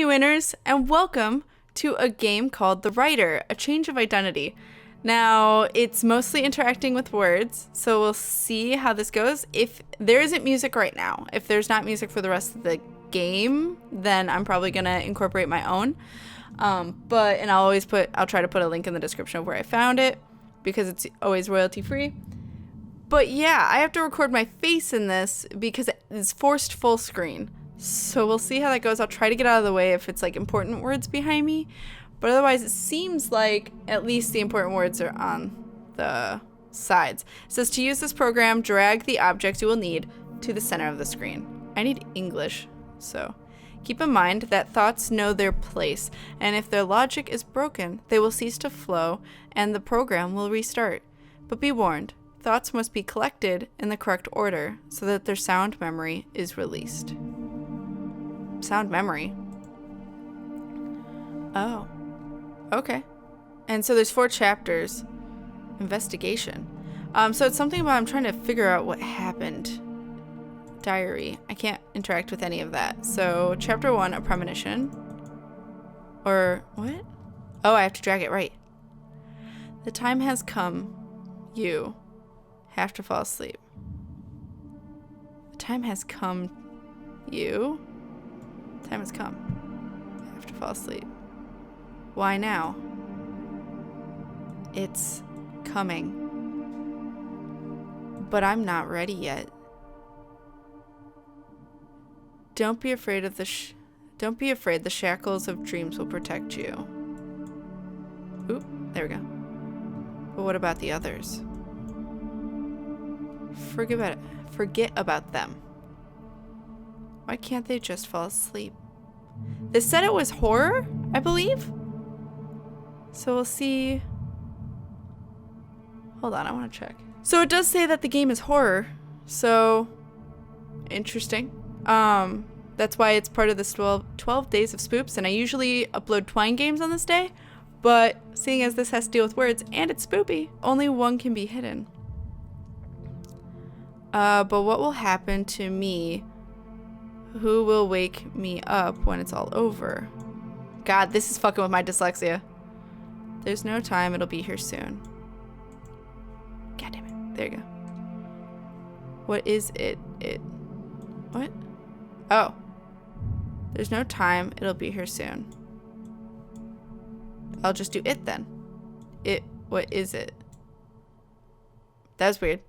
Hi, winners, and welcome to a game called The Writer, A Change of Identity. Now, it's mostly interacting with words, so we'll see how this goes. If there isn't music right now, if there's not music for the rest of the game, then I'm probably going to incorporate my own. And I'll try to put a link in the description of where I found it, because it's always royalty free. But yeah, I have to record my face in this because it's forced full screen. So we'll see how that goes. I'll try to get out of the way if it's like important words behind me. But otherwise, it seems like at least the important words are on the sides. It says to use this program, drag the objects you will need to the center of the screen. I need English, so keep in mind that thoughts know their place, and if their logic is broken, they will cease to flow and the program will restart. But be warned, thoughts must be collected in the correct order so that their sound memory is released. Sound memory. Oh. Okay. And so there's 4 chapters. Investigation. So it's something about I'm trying to figure out what happened. Diary. I can't interact with any of that. So chapter 1, a premonition. Or what? Oh, I have to drag it right. The time has come. You have to fall asleep. The time has come. You. Time has come. I have to fall asleep. Why now? It's coming. But I'm not ready yet. Don't be afraid of the shackles of dreams will protect you. Oop, there we go. But what about the others? Forget about them. Why can't they just fall asleep? This said it was horror, I believe. So we'll see. Hold on, I want to check. So it does say that the game is horror. So interesting. That's why it's part of this 12 days of spoops, and I usually upload Twine games on this day, but seeing as this has to deal with words and it's spoopy, only one can be hidden. But what will happen to me? Who will wake me up when it's all over? God, this is fucking with my dyslexia. There's no time, it'll be here soon. God damn it. There you go. What is it? What? Oh. There's no time, it'll be here soon. I'll just do it then. What is it? That's weird.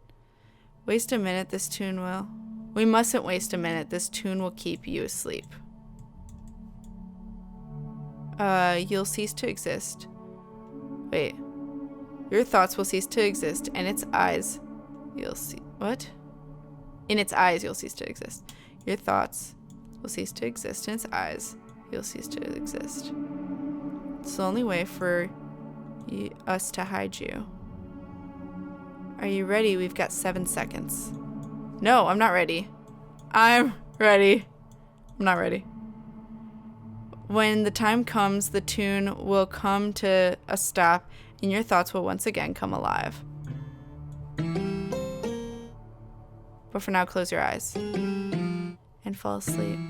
Waste a minute, this tune will. We mustn't waste a minute. This tune will keep you asleep. You'll cease to exist. Wait. Your thoughts will cease to exist, and its eyes, you'll see. What? In its eyes, you'll cease to exist. Your thoughts will cease to exist, in its eyes, you'll cease to exist. It's the only way for us to hide you. Are you ready? We've got 7 seconds. No, I'm not ready. I'm ready. I'm not ready. When the time comes, the tune will come to a stop and your thoughts will once again come alive. But for now, close your eyes and fall asleep.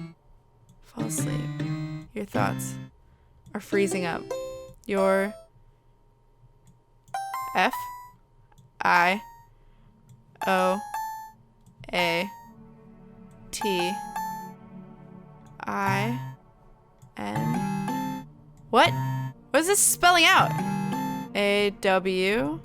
Fall asleep. Your thoughts are freezing up. Your F-I-O-A-T-I-N. What? What is this spelling out? A-W-A-Y.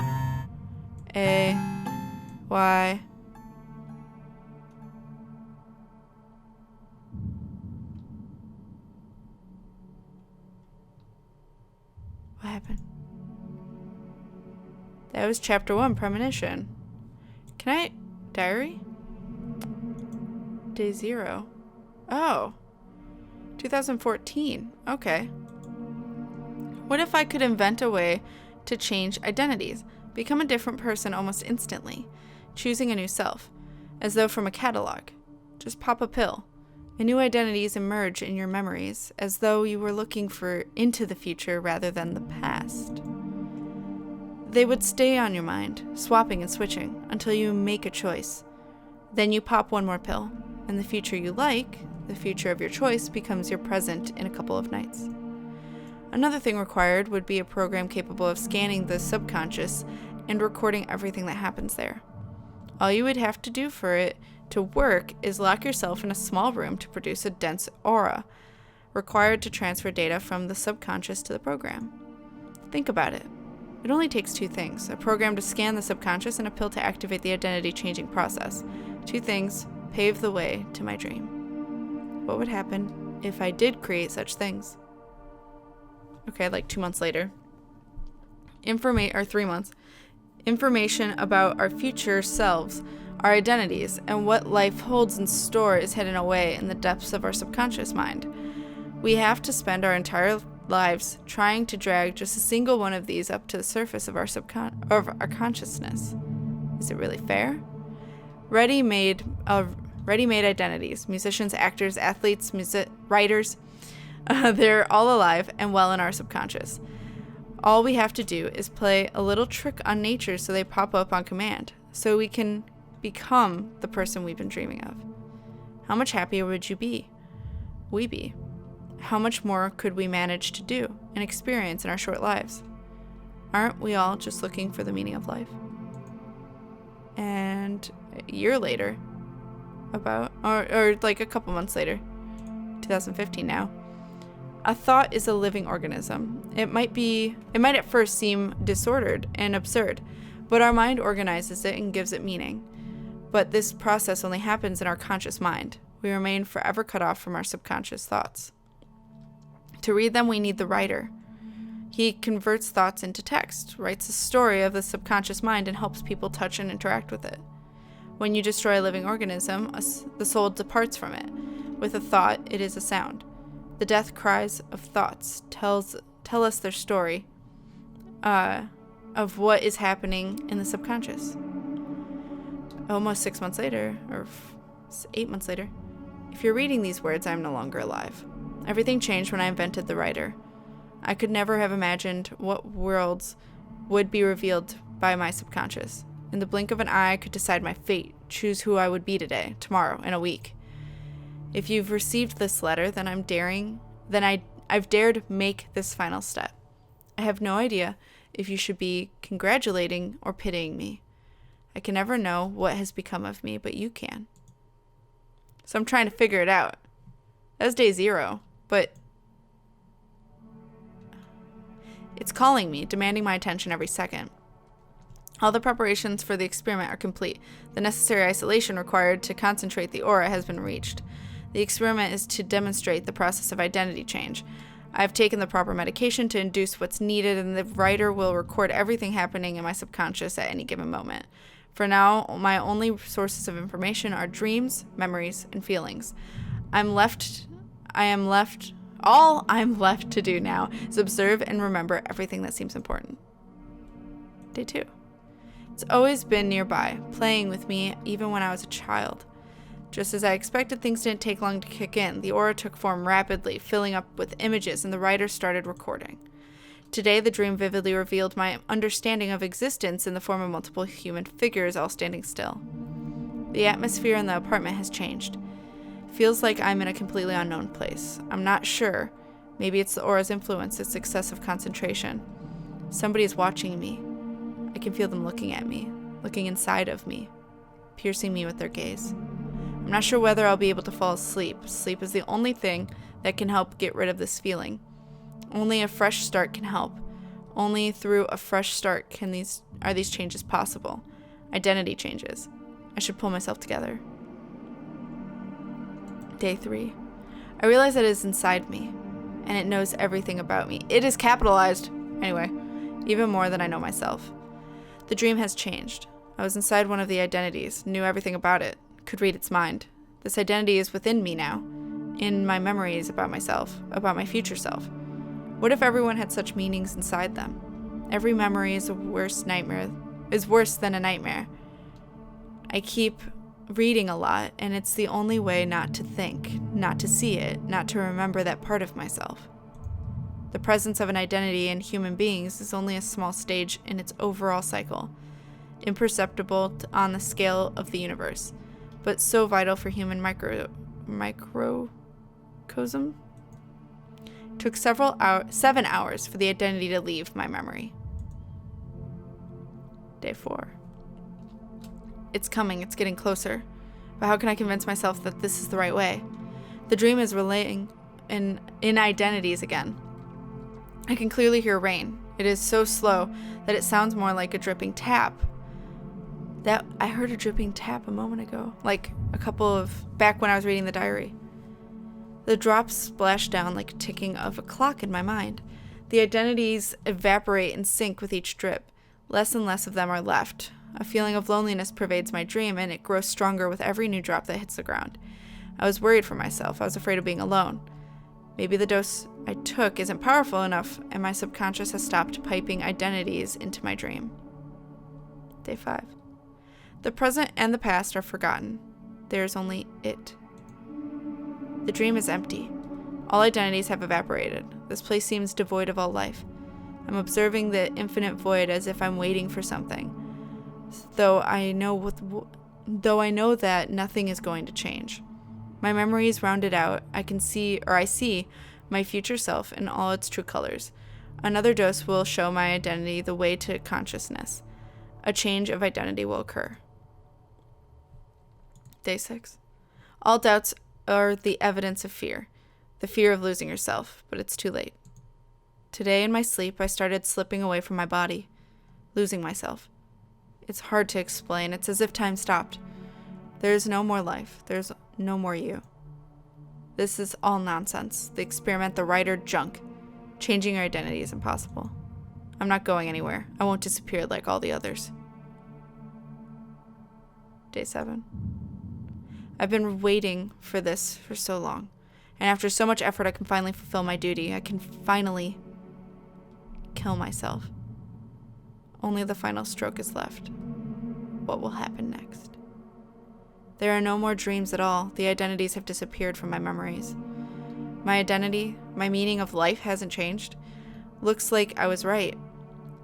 What happened? That was chapter 1, premonition. Can I... diary? Day 0. Oh. 2014. Okay. What if I could invent a way to change identities? Become a different person almost instantly. Choosing a new self. As though from a catalog. Just pop a pill. And new identities emerge in your memories. As though you were looking into the future rather than the past. They would stay on your mind, swapping and switching, until you make a choice. Then you pop one more pill, and the future you like The future of your choice becomes your present in a couple of nights. Another thing required would be a program capable of scanning the subconscious and recording everything that happens there. All you would have to do for it to work is lock yourself in a small room to produce a dense aura, required to transfer data from the subconscious to the program. Think about it. It only takes two things: a program to scan the subconscious and a pill to activate the identity-changing process. Two things pave the way to my dream. What would happen if I did create such things? Okay, like 2 months later. 3 months. Information about our future selves, our identities, and what life holds in store is hidden away in the depths of our subconscious mind. We have to spend our entire lives trying to drag just a single one of these up to the surface of our consciousness. Is it really fair? Ready-made identities, musicians, actors, athletes, writers, they're all alive and well in our subconscious. All we have to do is play a little trick on nature so they pop up on command, so we can become the person we've been dreaming of. How much happier would we be? How much more could we manage to do and experience in our short lives? Aren't we all just looking for the meaning of life? And a year later, or like a couple months later, 2015 now, a thought is a living organism. It might at first seem disordered and absurd, but our mind organizes it and gives it meaning. But this process only happens in our conscious mind. We remain forever cut off from our subconscious thoughts. To read them, we need the writer. He converts thoughts into text, writes a story of the subconscious mind, and helps people touch and interact with it. When you destroy a living organism, the soul departs from it. With a thought, it is a sound. The death cries of thoughts tell us their story of what is happening in the subconscious. Almost 6 months later, or 8 months later, if you're reading these words, I'm no longer alive. Everything changed when I invented the writer. I could never have imagined what worlds would be revealed by my subconscious. In the blink of an eye, I could decide my fate, choose who I would be today, tomorrow, in a week. If you've received this letter, then I've dared make this final step. I have no idea if you should be congratulating or pitying me. I can never know what has become of me, but you can. So I'm trying to figure it out. That was day 0, but it's calling me, demanding my attention every second. All the preparations for the experiment are complete. The necessary isolation required to concentrate the aura has been reached. The experiment is to demonstrate the process of identity change. I've taken the proper medication to induce what's needed, and the writer will record everything happening in my subconscious at any given moment. For now, my only sources of information are dreams, memories, and feelings. All I'm left to do now is observe and remember everything that seems important. Day 2. It's always been nearby, playing with me even when I was a child. Just as I expected, things didn't take long to kick in. The aura took form rapidly, filling up with images, and the writer started recording. Today, the dream vividly revealed my understanding of existence in the form of multiple human figures all standing still. The atmosphere in the apartment has changed. It feels like I'm in a completely unknown place. I'm not sure. Maybe it's the aura's influence, its excessive concentration. Somebody is watching me. I can feel them looking at me, looking inside of me, piercing me with their gaze. I'm not sure whether I'll be able to fall asleep. Sleep is the only thing that can help get rid of this feeling. Only a fresh start can help. Only through a fresh start are these changes possible. Identity changes. I should pull myself together. Day 3. I realize that it is inside me, and it knows everything about me. It is capitalized. Anyway, even more than I know myself. The dream has changed. I was inside one of the identities, knew everything about it, could read its mind. This identity is within me now, in my memories about myself, about my future self. What if everyone had such meanings inside them? Every memory is worse than a nightmare. I keep reading a lot, and it's the only way not to think, not to see it, not to remember that part of myself. The presence of an identity in human beings is only a small stage in its overall cycle, imperceptible on the scale of the universe, but so vital for human microcosm. It took 7 hours for the identity to leave my memory. Day 4. It's coming. It's getting closer. But how can I convince myself that this is the right way? The dream is relaying in identities again. I can clearly hear rain. It is so slow that it sounds more like a dripping tap. That I heard a dripping tap a moment ago, like back when I was reading the diary. The drops splash down like a ticking of a clock in my mind. The identities evaporate and sink with each drip. Less and less of them are left. A feeling of loneliness pervades my dream, and it grows stronger with every new drop that hits the ground. I was worried for myself. I was afraid of being alone. Maybe the dose I took isn't powerful enough, and my subconscious has stopped piping identities into my dream. Day 5. The present and the past are forgotten. There is only it. The dream is empty. All identities have evaporated. This place seems devoid of all life. I'm observing the infinite void as if I'm waiting for something. Though I know that nothing is going to change. My memory is rounded out. I see my future self in all its true colors. Another dose will show my identity the way to consciousness. A change of identity will occur. Day 6. All doubts are the evidence of fear. The fear of losing yourself, but it's too late. Today in my sleep, I started slipping away from my body, losing myself. It's hard to explain. It's as if time stopped. There's no more life. There's no more you. This is all nonsense. The experiment, the writer, junk. Changing your identity is impossible. I'm not going anywhere. I won't disappear like all the others. Day 7. I've been waiting for this for so long. And after so much effort, I can finally fulfill my duty. I can finally kill myself. Only the final stroke is left. What will happen next? There are no more dreams at all. The identities have disappeared from my memories. My identity, my meaning of life hasn't changed. Looks like I was right.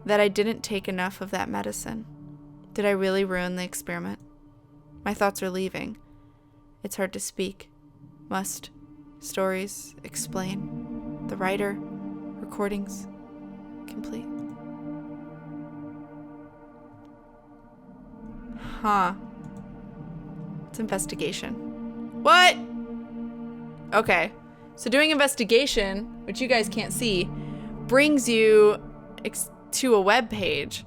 That I didn't take enough of that medicine. Did I really ruin the experiment? My thoughts are leaving. It's hard to speak. Must. Stories. Explain. The writer. Recordings. Complete. Huh. It's investigation. What? Okay. So doing investigation, which you guys can't see, brings you to a web page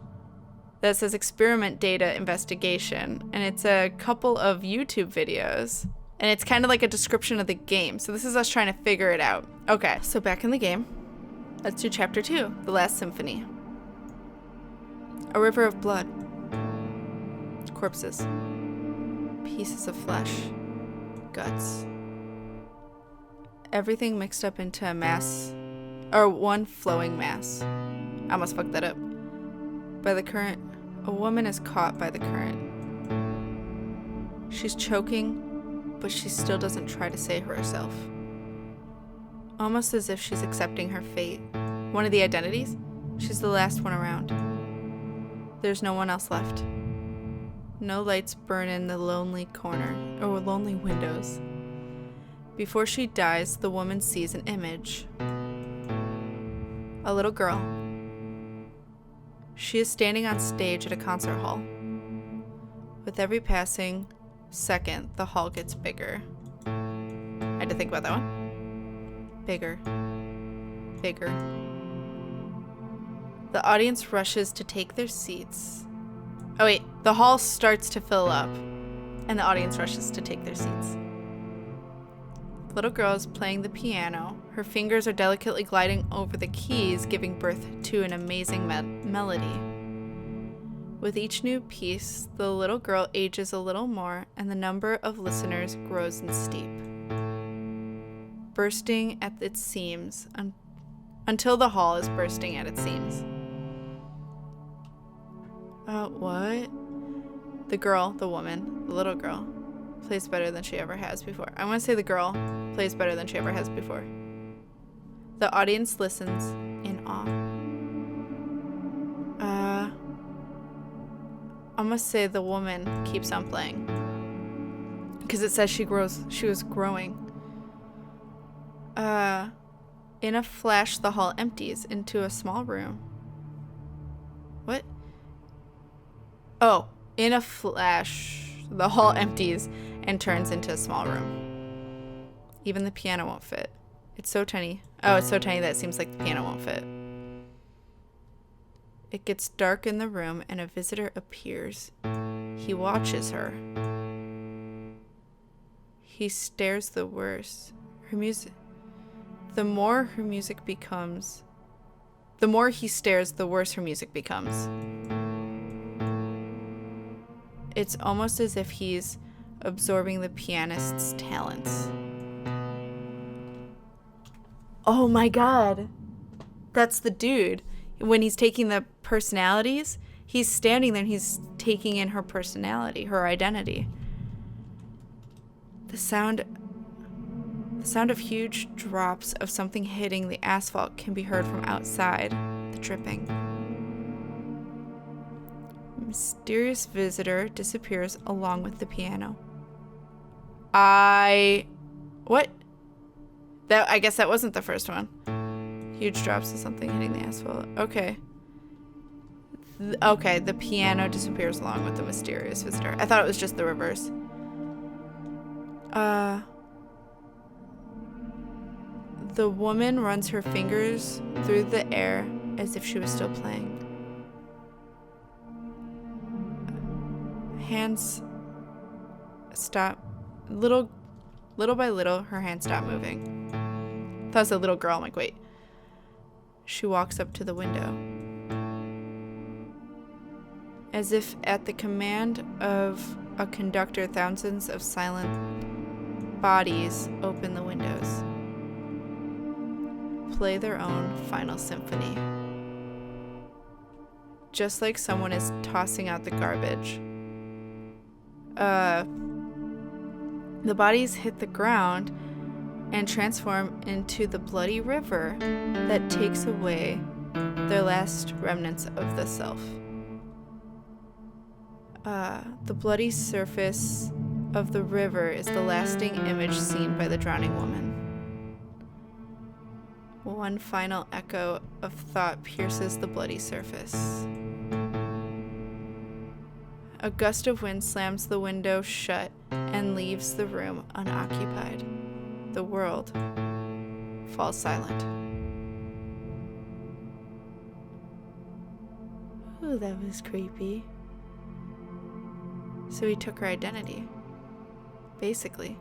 that says experiment data investigation. And it's a couple of YouTube videos. And it's kind of like a description of the game. So this is us trying to figure it out. Okay, so back in the game. Let's do chapter 2, The Last Symphony. A river of blood. Corpses. Pieces of flesh. Guts. Everything mixed up into a mass, or one flowing mass. I almost fucked that up. By the current, a woman is caught by the current. She's choking, but she still doesn't try to save herself. Almost as if she's accepting her fate. One of the identities? She's the last one around. There's no one else left. No lights burn in the lonely corner, or lonely windows. Before she dies, the woman sees an image. A little girl. She is standing on stage at a concert hall. With every passing second, the hall gets bigger. I had to think about that one. Bigger. Bigger. The audience rushes to take their seats. Oh wait, the hall starts to fill up, and the audience rushes to take their seats. The little girl is playing the piano. Her fingers are delicately gliding over the keys, giving birth to an amazing melody. With each new piece, the little girl ages a little more, and the number of listeners grows in steep, bursting at its seams until the hall is bursting at its seams. What? The girl, the woman, the little girl, plays better than she ever has before. I want to say the girl plays better than she ever has before. The audience listens in awe. I'm gonna say the woman keeps on playing. Because it says she was growing. In a flash, the hall empties into a small room. What? Oh, in a flash, the hall empties and turns into a small room. Even the piano won't fit. It's so tiny. Oh, it's so tiny that it seems like the piano won't fit. It gets dark in the room and a visitor appears. He watches her. He stares the worse. Her music... The more her music becomes... The more he stares, the worse her music becomes. It's almost as if he's absorbing the pianist's talents. Oh my god. That's the dude. When he's taking the personalities, he's standing there and he's taking in her personality, her identity. The sound of huge drops of something hitting the asphalt can be heard from outside, the dripping. Mysterious visitor disappears along with the piano. What? I guess that wasn't the first one. Huge drops of something hitting the asphalt. Okay. Okay, the piano disappears along with the mysterious visitor. I thought it was just the reverse. The woman runs her fingers through the air as if she was still playing. Hands stop. Little by little, her hands stop moving. I thought it was a little girl. I'm like, wait. She walks up to the window. As if at the command of a conductor, thousands of silent bodies open the windows. Play their own final symphony. Just like someone is tossing out the garbage. The bodies hit the ground and transform into the bloody river that takes away their last remnants of the self. The bloody surface of the river is the lasting image seen by the drowning woman. One final echo of thought pierces the bloody surface. A gust of wind slams the window shut and leaves the room unoccupied. The world falls silent. Ooh, that was creepy. So he took her identity, basically.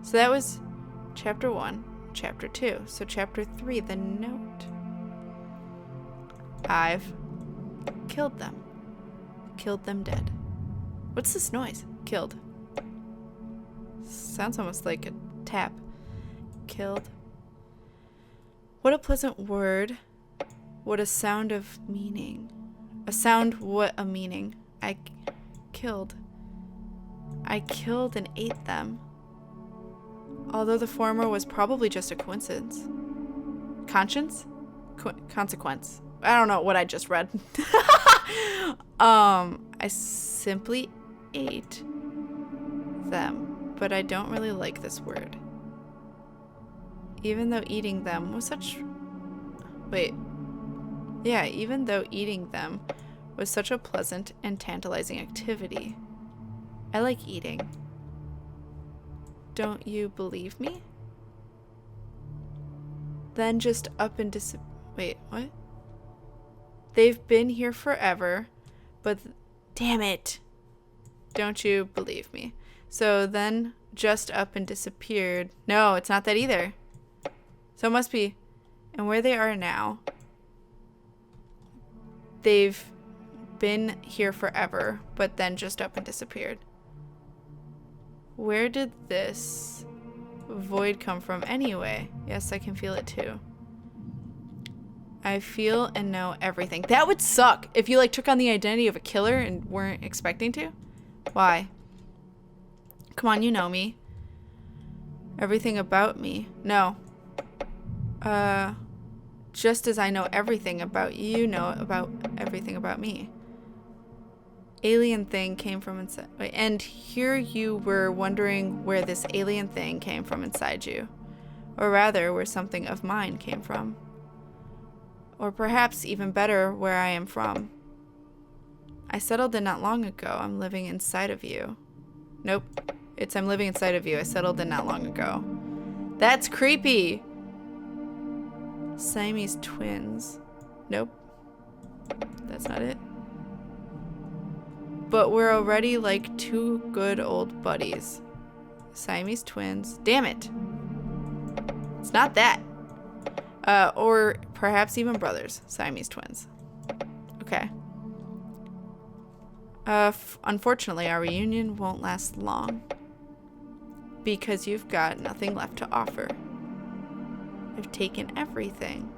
So that was chapter 1, chapter 2. So chapter 3, the note. I've killed them. Killed them dead. What's this noise? Killed. Sounds almost like a tap. Killed. What a pleasant word. What a sound of meaning. A sound, what a meaning. I killed and ate them. Although the former was probably just a coincidence. Conscience? Consequence. I don't know what I just read. I simply ate them, but I don't really like this word. Even though eating them was such... even though eating them was such a pleasant and tantalizing activity. I like eating. Don't you believe me? Then just up and wait, what? They've been here forever, but damn it. Don't you believe me? So then just up and disappeared. No, it's not that either. So it must be, and where they are now, they've been here forever, but then just up and disappeared. Where did this void come from anyway? Yes, I can feel it too. I feel and know everything. That would suck if you took on the identity of a killer and weren't expecting to. Why? Come on, you know me. Everything about me. No. Just as I know everything about you, know about everything about me. Alien thing came from inside. And here you were wondering where this alien thing came from inside you. Or rather, where something of mine came from. Or perhaps even better, where I am from. I settled in not long ago. I'm living inside of you. Nope. It's I'm living inside of you. I settled in not long ago. That's creepy! Siamese twins. Nope. That's not it. But we're already like two good old buddies. Siamese twins. Damn it! It's not that. Or perhaps even brothers. Siamese twins. Okay. Unfortunately, our reunion won't last long. Because you've got nothing left to offer. I've taken everything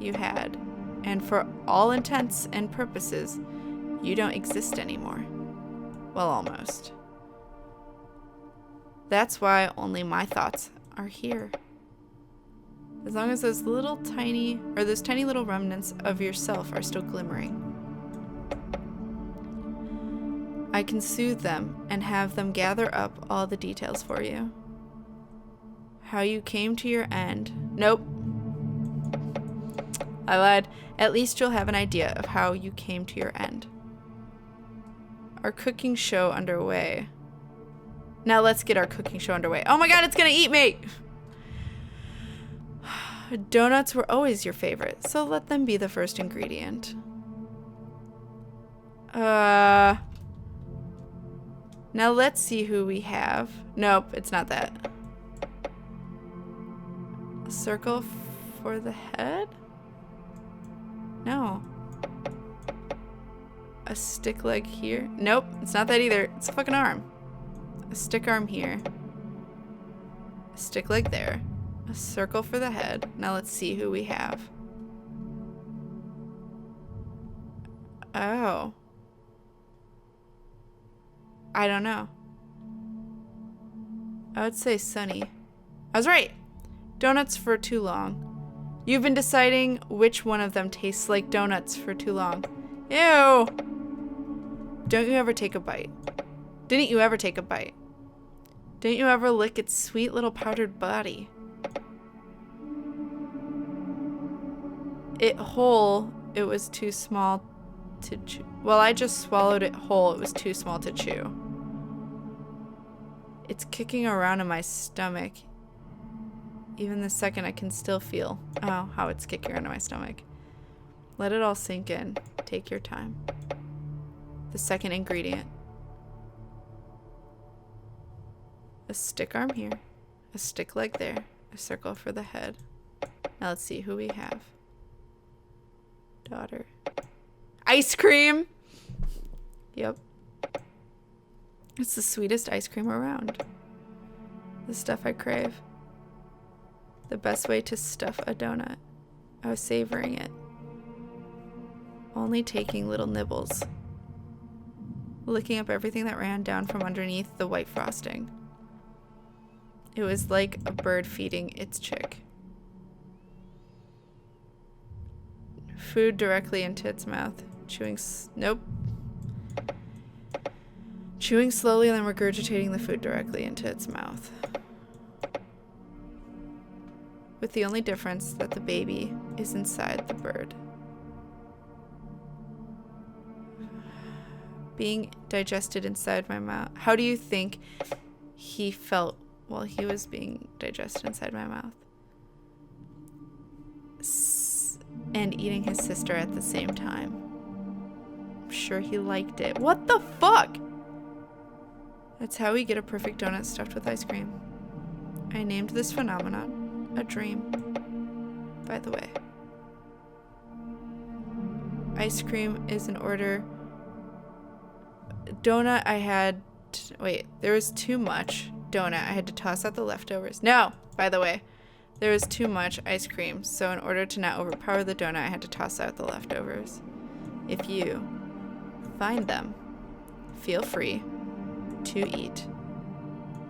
you had. And for all intents and purposes, you don't exist anymore. Well, almost. That's why only my thoughts are here. As long as those tiny little remnants of yourself are still glimmering. I can soothe them and have them gather up all the details for you. How you came to your end. Nope. I lied. At least you'll have an idea of how you came to your end. Our cooking show underway. Now let's get our cooking show underway. Oh my god, it's gonna eat me! Donuts were always your favorite, so let them be the first ingredient. Now let's see who we have. Nope, it's not that. A circle for the head? No. A stick leg here? Nope, it's not that either. It's a fucking arm. A stick arm here. A stick leg there. A circle for the head. Now let's see who we have. Oh. I don't know. I would say Sunny. I was right. Donuts for too long. You've been deciding which one of them tastes like donuts for too long. Ew. Don't you ever take a bite? Didn't you ever take a bite? Didn't you ever lick its sweet little powdered body? It whole, it was too small to chew. Well, I just swallowed it whole. It was too small to chew. It's kicking around in my stomach. Even the second I can still feel, how it's kicking around in my stomach. Let it all sink in. Take your time. The second ingredient. A stick arm here. A stick leg there. A circle for the head. Now let's see who we have. Daughter. Ice cream! Yep. It's the sweetest ice cream around. The stuff I crave. The best way to stuff a donut. I was savoring it. Only taking little nibbles. Licking up everything that ran down from underneath the white frosting. It was like a bird feeding its chick. Food directly into its mouth. Nope. Chewing slowly and then regurgitating the food directly into its mouth. With the only difference that the baby is inside the bird. Being digested inside my mouth. How do you think he felt while he was being digested inside my mouth? And eating his sister at the same time. I'm sure he liked it. What the fuck? That's how we get a perfect donut stuffed with ice cream. I named this phenomenon a dream. By the way. Ice cream is in order. Donut I had... Wait, there was too much donut. I had to toss out the leftovers. No, by the way. There was too much ice cream, so in order to not overpower the donut, I had to toss out the leftovers. If you find them, feel free to eat.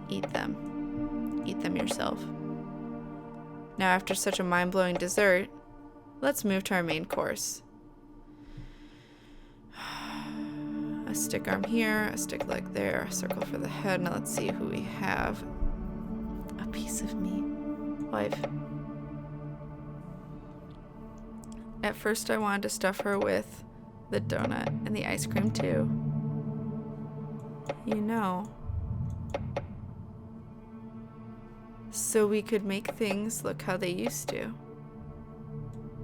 Eat them. Eat them yourself. Now, after such a mind-blowing dessert, let's move to our main course. A stick arm here, a stick leg there, a circle for the head. Now let's see who we have. A piece of meat. wife. At first I wanted to stuff her with the donut and the ice cream too. You know. So we could make things look how they used to.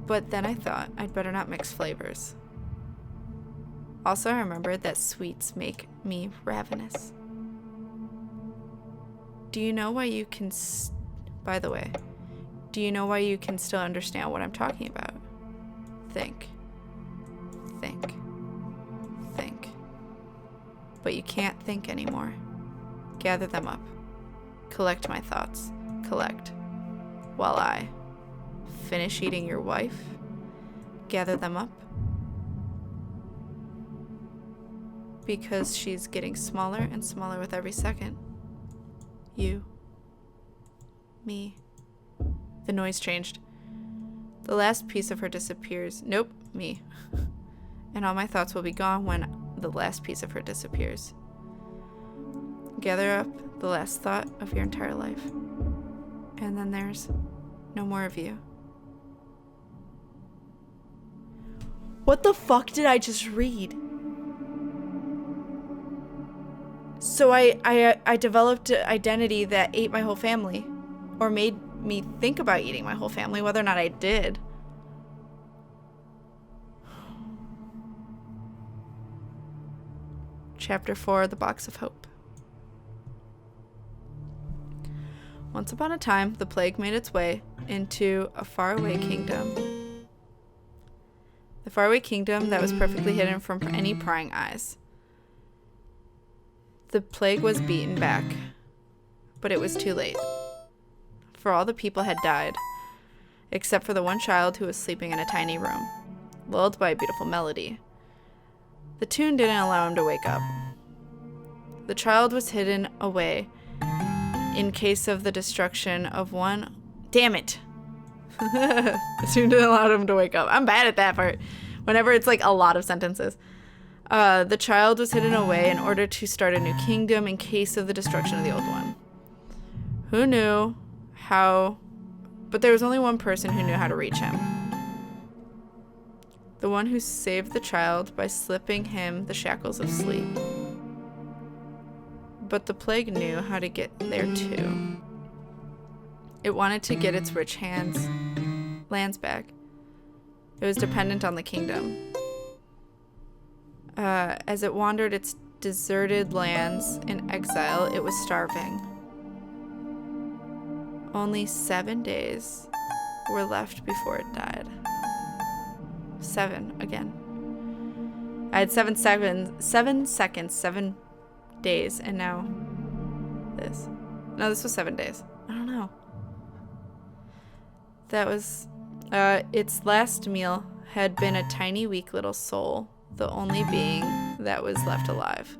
But then I thought I'd better not mix flavors. Also, I remembered that sweets make me ravenous. Do you know why you can... By the way, do you know why you can still understand what I'm talking about? Think. Think. Think. But you can't think anymore. Gather them up. Collect my thoughts. Collect. While I finish eating your wife. Gather them up. Because she's getting smaller and smaller with every second. You. Me. The noise changed. The last piece of her disappears. Nope, me. And all my thoughts will be gone when the last piece of her disappears. Gather up the last thought of your entire life. And then there's no more of you. What the fuck did I just read? So I developed an identity that ate my whole family. Or made me think about eating my whole family, whether or not I did. Chapter 4, The Box of Hope. Once upon a time, the plague made its way into a faraway kingdom. The faraway kingdom that was perfectly hidden from any prying eyes. The plague was beaten back, but it was too late. For all the people had died, except for the one child who was sleeping in a tiny room, lulled by a beautiful melody. The tune didn't allow him to wake up. The child was hidden away in case of the destruction of one... Damn it! The tune didn't allow him to wake up. I'm bad at that part. Whenever it's like a lot of sentences. The child was hidden away in order to start a new kingdom in case of the destruction of the old one. Who knew how... But there was only one person who knew how to reach him. The one who saved the child by slipping him the shackles of sleep. But the plague knew how to get there too. It wanted to get its rich lands back. It was dependent on the kingdom. As it wandered its deserted lands in exile, it was starving. Only 7 days were left before it died. 7 again. I had 7 seconds, 7 days, and now this. No, this was 7 days. I don't know. That was, its last meal had been a tiny, weak little soul, the only being that was left alive.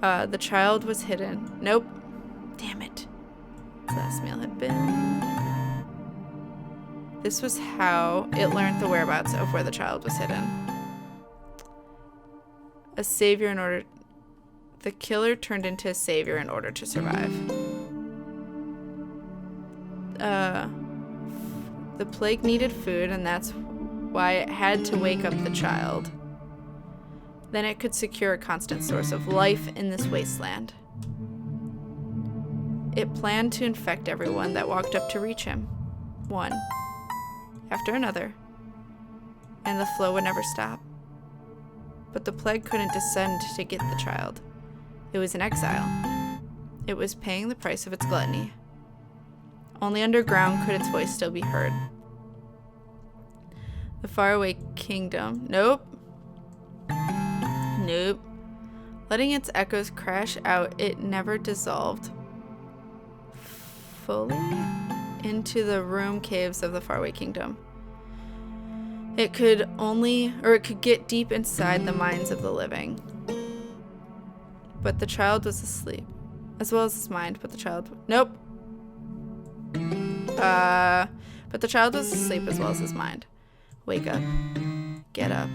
The child was hidden. Nope. Damn it. Its last meal had been... This was how it learned the whereabouts of where the child was hidden. A savior in order... The killer turned into a savior in order to survive. The plague needed food, and that's why it had to wake up the child. Then it could secure a constant source of life in this wasteland. It planned to infect everyone that walked up to reach him. One after another. And the flow would never stop. But the plague couldn't descend to get the child. It was in exile. It was paying the price of its gluttony. Only underground could its voice still be heard. The faraway kingdom. Nope. Nope. Letting its echoes crash out, it never dissolved fully into the room caves of the faraway kingdom. It could get deep inside the minds of the living. But the child was asleep, as well as his mind, but the child... Nope. But the child was asleep as well as his mind. Wake up. Get up.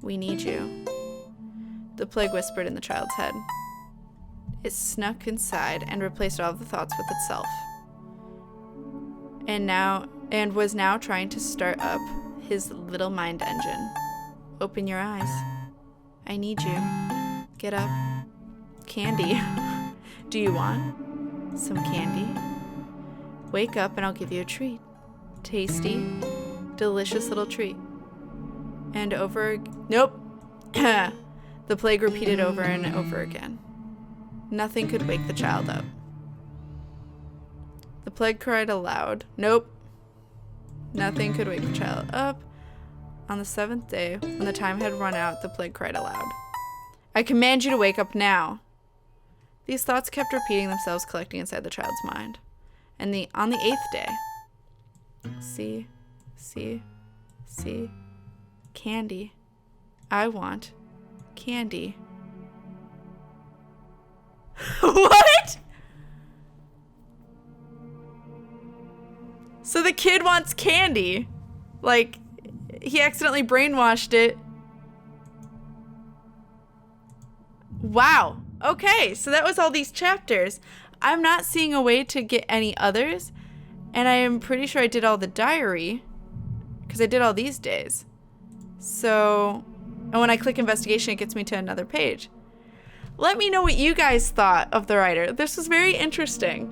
We need you. The plague whispered in the child's head. It snuck inside and replaced all of the thoughts with itself. and was now trying to start up his little mind engine. Open your eyes. I need you. Get up. Candy. Do you want some candy? Wake up and I'll give you a treat. Tasty, delicious little treat. And nope. The plague repeated over and over again. Nothing could wake the child up. The plague cried aloud. Nope. Nothing could wake the child up. On the 7th day, when the time had run out, the plague cried aloud. I command you to wake up now. These thoughts kept repeating themselves, collecting inside the child's mind. And on the 8th day, see, candy. I want candy. What? So the kid wants candy. Like, he accidentally brainwashed it. Wow. Okay, so that was all these chapters. I'm not seeing a way to get any others. And I am pretty sure I did all the diary. Because I did all these days. So, and when I click investigation, it gets me to another page. Let me know what you guys thought of the writer. This was very interesting.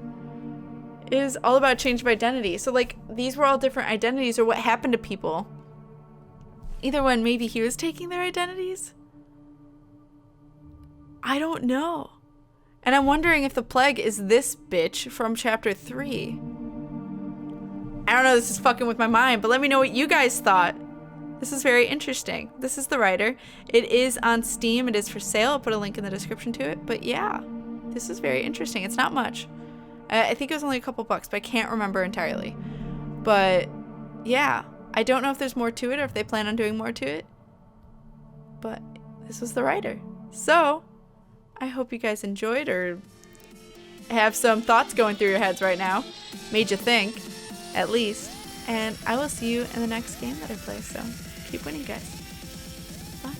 It is all about change of identity. So, like, these were all different identities, or what happened to people. Either when maybe he was taking their identities. I don't know. And I'm wondering if the plague is this bitch from chapter 3. I don't know, this is fucking with my mind, but let me know what you guys thought. This is very interesting. This is the writer. It is on Steam. It is for sale. I'll put a link in the description to it. But yeah, this is very interesting. It's not much. I think it was only a couple bucks, but I can't remember entirely. But yeah, I don't know if there's more to it or if they plan on doing more to it. But this was the writer. So I hope you guys enjoyed or have some thoughts going through your heads right now. Made you think, at least. And I will see you in the next game that I play. So keep winning, guys. Bye.